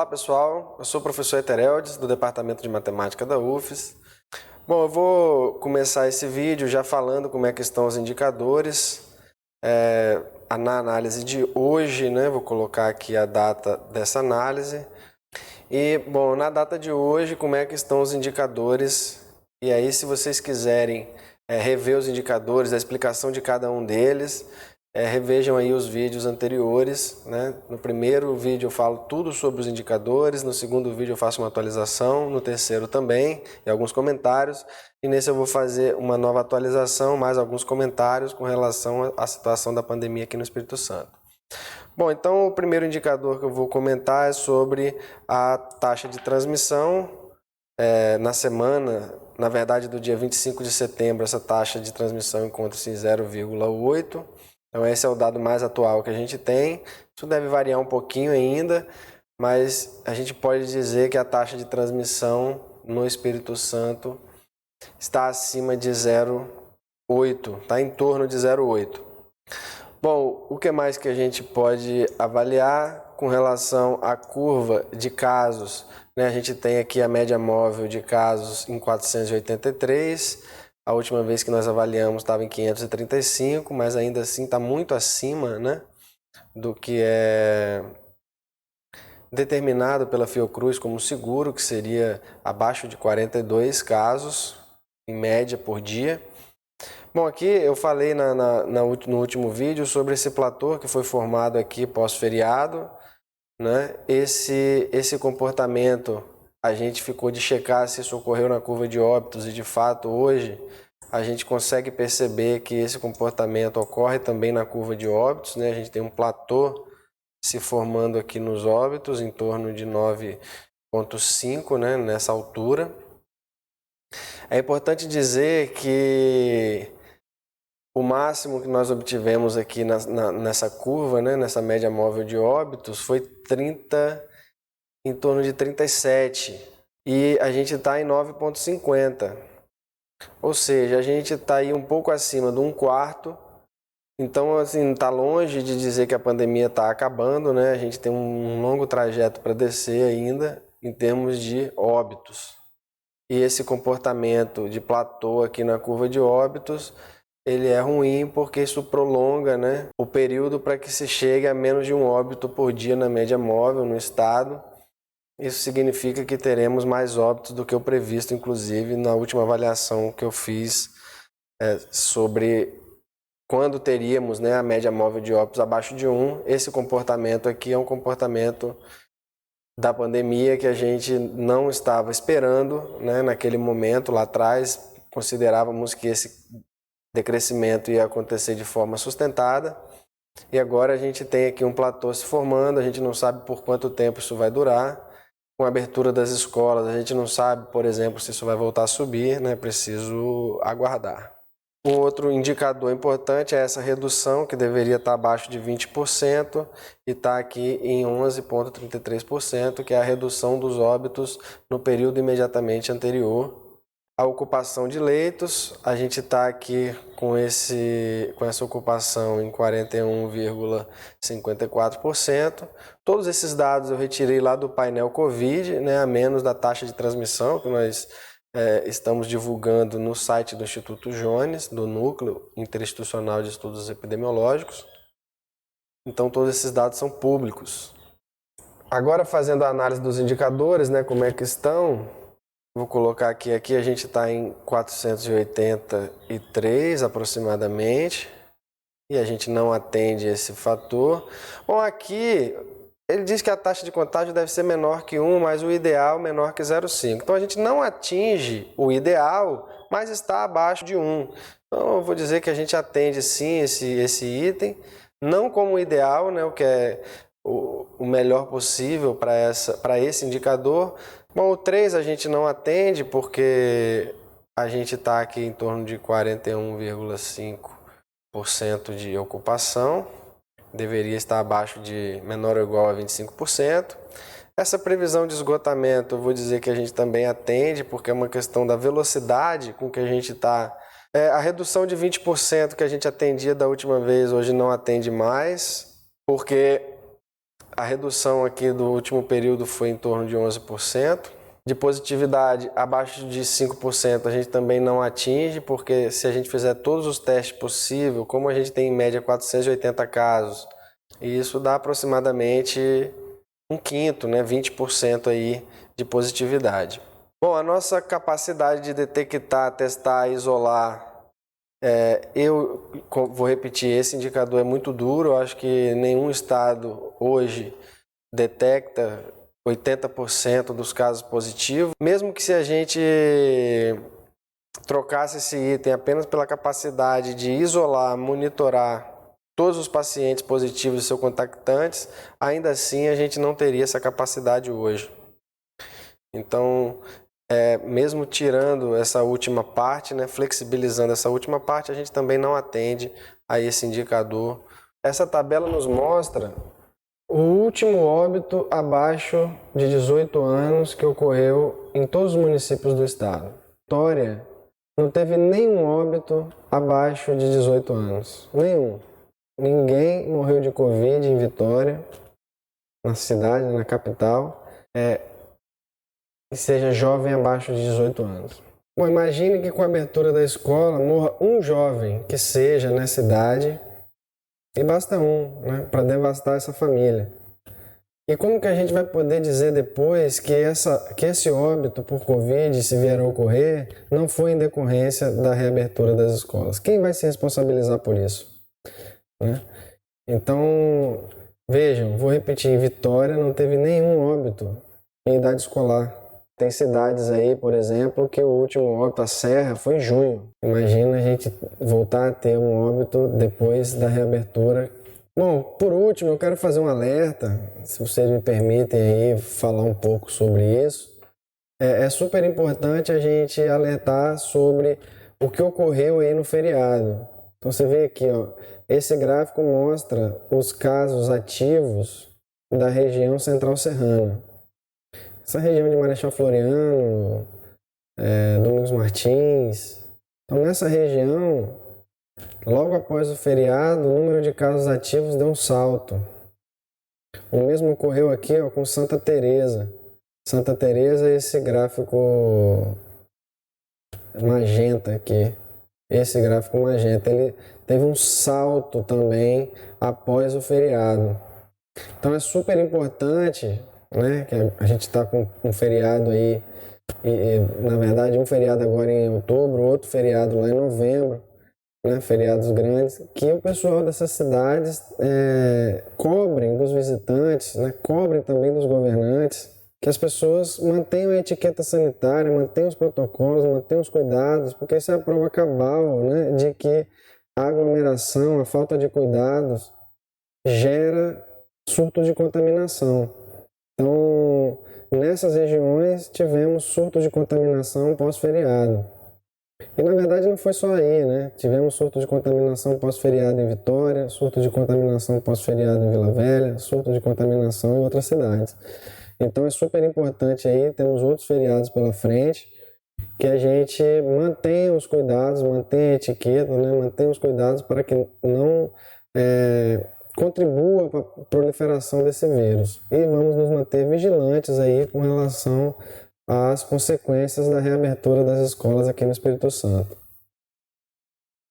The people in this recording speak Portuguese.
pessoal, eu sou o professor Etereldes, do Departamento de Matemática da UFES. Bom, eu vou começar esse vídeo já falando como é que estão os indicadores na análise de hoje, né? Vou colocar aqui a data dessa análise. E, bom, na data de hoje, como é que estão os indicadores? E aí, se vocês quiserem rever os indicadores, a explicação de cada um deles, revejam aí os vídeos anteriores, né? No primeiro vídeo eu falo tudo sobre os indicadores, no segundo vídeo eu faço uma atualização, no terceiro também, e alguns comentários, e nesse eu vou fazer uma nova atualização, mais alguns comentários com relação à situação da pandemia aqui no Espírito Santo. Bom, então o primeiro indicador que eu vou comentar é sobre a taxa de transmissão. Na semana, na verdade do dia 25 de setembro, essa taxa de transmissão encontra-se em 0,8. Então esse é o dado mais atual que a gente tem. Isso deve variar um pouquinho ainda, mas a gente pode dizer que a taxa de transmissão no Espírito Santo está acima de 0,8, está em torno de 0,8. Bom, o que mais que a gente pode avaliar com relação à curva de casos? Né? A gente tem aqui a média móvel de casos em 483. A última vez que nós avaliamos estava em 535, mas ainda assim está muito acima, né, do que é determinado pela Fiocruz como seguro, que seria abaixo de 42 casos, em média, por dia. Bom, aqui eu falei no último vídeo sobre esse platô que foi formado aqui pós-feriado, né? Esse comportamento, a gente ficou de checar se isso ocorreu na curva de óbitos e de fato hoje a gente consegue perceber que esse comportamento ocorre também na curva de óbitos, né? A gente tem um platô se formando aqui nos óbitos em torno de 9,5, né? Nessa altura. É importante dizer que o máximo que nós obtivemos aqui nessa curva, né, nessa média móvel de óbitos, foi em torno de 37. E a gente está em 9,50. Ou seja, a gente está aí um pouco acima de 1/4. Então, assim, está longe de dizer que a pandemia está acabando, né? A gente tem um longo trajeto para descer ainda em termos de óbitos. E esse comportamento de platô aqui na curva de óbitos, ele é ruim porque isso prolonga, né, o período para que se chegue a menos de um óbito por dia na média móvel no estado. Isso significa que teremos mais óbitos do que o previsto, inclusive na última avaliação que eu fiz sobre quando teríamos, né, a média móvel de óbitos abaixo de 1. Esse comportamento aqui é um comportamento da pandemia que a gente não estava esperando, né, naquele momento lá atrás. Considerávamos que esse decrescimento ia acontecer de forma sustentada, e agora a gente tem aqui um platô se formando, a gente não sabe por quanto tempo isso vai durar. Com a abertura das escolas, a gente não sabe, por exemplo, se isso vai voltar a subir, né? Preciso aguardar. Um outro indicador importante é essa redução, que deveria estar abaixo de 20%, e está aqui em 11,33%, que é a redução dos óbitos no período imediatamente anterior. A ocupação de leitos, a gente está aqui com essa ocupação em 41,54%. Todos esses dados eu retirei lá do painel Covid, né, a menos da taxa de transmissão que nós estamos divulgando no site do Instituto Jones, do Núcleo Interinstitucional de Estudos Epidemiológicos. Então todos esses dados são públicos. Agora, fazendo a análise dos indicadores, né, como é que estão? Vou colocar aqui a gente está em 483 aproximadamente, e a gente não atende esse fator. Bom, aqui ele diz que a taxa de contágio deve ser menor que 1, mas o ideal menor que 0,5. Então a gente não atinge o ideal, mas está abaixo de 1. Então eu vou dizer que a gente atende sim esse item, não como o ideal, né, o que é o melhor possível para esse indicador. Bom, o 3 a gente não atende porque a gente está aqui em torno de 41,5% de ocupação. Deveria estar abaixo de menor ou igual a 25%. Essa previsão de esgotamento, eu vou dizer que a gente também atende, porque é uma questão da velocidade com que a gente está. A redução de 20% que a gente atendia da última vez, hoje não atende mais, porque A redução aqui do último período foi em torno de 11%. De positividade abaixo de 5% a gente também não atinge, porque se a gente fizer todos os testes possíveis, como a gente tem em média 480 casos, isso dá aproximadamente um quinto, né, 20% aí de positividade. Bom, a nossa capacidade de detectar, testar, isolar, eu vou repetir, esse indicador é muito duro, eu acho que nenhum estado hoje detecta 80% dos casos positivos. Mesmo que se a gente trocasse esse item apenas pela capacidade de isolar, monitorar todos os pacientes positivos e seus contactantes, ainda assim a gente não teria essa capacidade hoje. Então, mesmo tirando essa última parte, né, flexibilizando essa última parte, a gente também não atende a esse indicador. Essa tabela nos mostra o último óbito abaixo de 18 anos que ocorreu em todos os municípios do estado. Vitória não teve nenhum óbito abaixo de 18 anos. Nenhum. Ninguém morreu de Covid em Vitória, na cidade, na capital, que seja jovem abaixo de 18 anos. Bom, imagine que com a abertura da escola morra um jovem que seja nessa idade, e basta um, né, para devastar essa família. E como que a gente vai poder dizer depois que esse óbito por Covid, se vier a ocorrer, não foi em decorrência da reabertura das escolas? Quem vai se responsabilizar por isso? Né? Então, vejam, vou repetir, em Vitória não teve nenhum óbito em idade escolar. Tem cidades aí, por exemplo, que o último óbito, a Serra, foi em junho. Imagina a gente voltar a ter um óbito depois da reabertura. Bom, por último, eu quero fazer um alerta, se vocês me permitem aí falar um pouco sobre isso. É super importante a gente alertar sobre o que ocorreu aí no feriado. Então você vê aqui, ó, esse gráfico mostra os casos ativos da região central serrana. Essa região de Marechal Floriano, Domingos Martins. Então nessa região, logo após o feriado, o número de casos ativos deu um salto. O mesmo ocorreu aqui, ó, com Santa Teresa. Santa Teresa, esse gráfico magenta aqui. Esse gráfico magenta, ele teve um salto também após o feriado. Então é super importante, né, que a gente está com um feriado aí, na verdade um feriado agora em outubro, outro feriado lá em novembro, né, feriados grandes, que o pessoal dessas cidades cobrem dos visitantes, né, cobrem também dos governantes, que as pessoas mantenham a etiqueta sanitária, mantenham os protocolos, mantenham os cuidados, porque isso é a prova cabal, né, de que a aglomeração, a falta de cuidados gera surto de contaminação. Então, nessas regiões tivemos surto de contaminação pós-feriado. E na verdade não foi só aí, né? Tivemos surto de contaminação pós-feriado em Vitória, surto de contaminação pós-feriado em Vila Velha, surto de contaminação em outras cidades. Então é super importante aí, temos outros feriados pela frente, que a gente mantenha os cuidados, mantenha a etiqueta, né? Mantenha os cuidados para que não contribua para a proliferação desse vírus. E vamos nos manter vigilantes aí com relação às consequências da reabertura das escolas aqui no Espírito Santo.